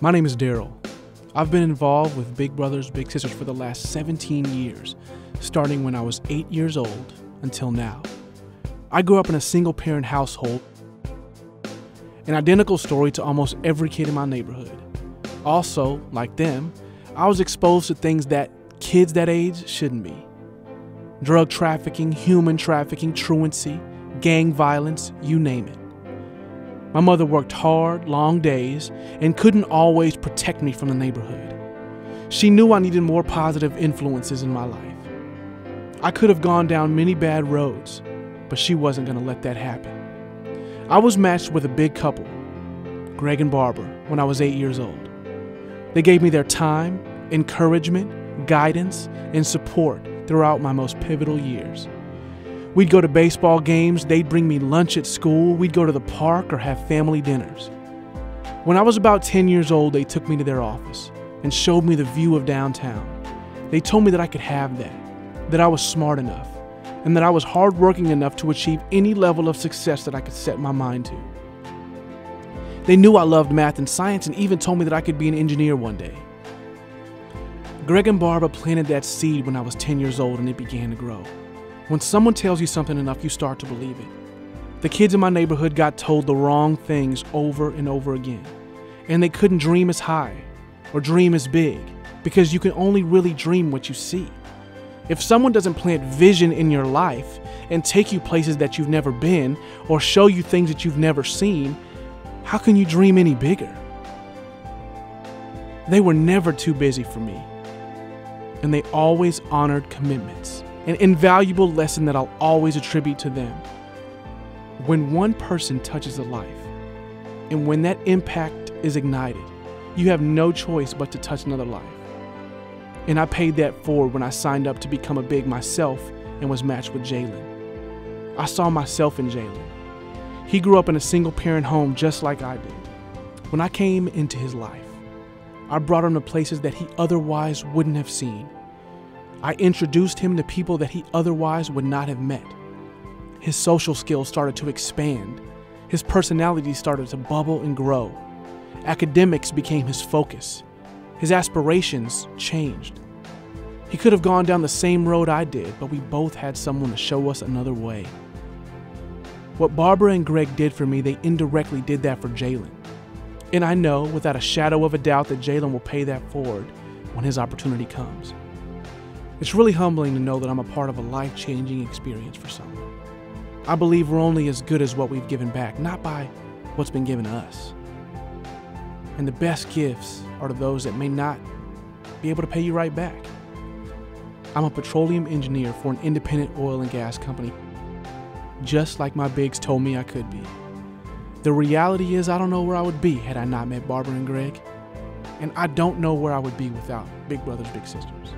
My name is Darryl. I've been involved with Big Brothers Big Sisters for the last 17 years, starting when I was 8 years old until now. I grew up in a single-parent household, an identical story to almost every kid in my neighborhood. Also, like them, I was exposed to things that kids that age shouldn't be. Drug trafficking, human trafficking, truancy, gang violence, you name it. My mother worked hard, long days, and couldn't always protect me from the neighborhood. She knew I needed more positive influences in my life. I could have gone down many bad roads, but she wasn't going to let that happen. I was matched with a big couple, Greg and Barbara, when I was 8 years old. They gave me their time, encouragement, guidance, and support throughout my most pivotal years. We'd go to baseball games, they'd bring me lunch at school, we'd go to the park or have family dinners. When I was about 10 years old, they took me to their office and showed me the view of downtown. They told me that I could have that I was smart enough, and that I was hardworking enough to achieve any level of success that I could set my mind to. They knew I loved math and science and even told me that I could be an engineer one day. Greg and Barbara planted that seed when I was 10 years old and it began to grow. When someone tells you something enough, you start to believe it. The kids in my neighborhood got told the wrong things over and over again, and they couldn't dream as high or dream as big because you can only really dream what you see. If someone doesn't plant vision in your life and take you places that you've never been or show you things that you've never seen, how can you dream any bigger? They were never too busy for me, and they always honored commitments. An invaluable lesson that I'll always attribute to them. When one person touches a life, and when that impact is ignited, you have no choice but to touch another life. And I paid that forward when I signed up to become a big myself and was matched with Jaylin. I saw myself in Jaylin. He grew up in a single-parent home just like I did. When I came into his life, I brought him to places that he otherwise wouldn't have seen. I introduced him to people that he otherwise would not have met. His social skills started to expand. His personality started to bubble and grow. Academics became his focus. His aspirations changed. He could have gone down the same road I did, but we both had someone to show us another way. What Barbara and Greg did for me, they indirectly did that for Jaylin. And I know without a shadow of a doubt that Jaylin will pay that forward when his opportunity comes. It's really humbling to know that I'm a part of a life-changing experience for someone. I believe we're only as good as what we've given back, not by what's been given to us. And the best gifts are to those that may not be able to pay you right back. I'm a petroleum engineer for an independent oil and gas company, just like my bigs told me I could be. The reality is I don't know where I would be had I not met Barbara and Greg, and I don't know where I would be without Big Brothers Big Sisters.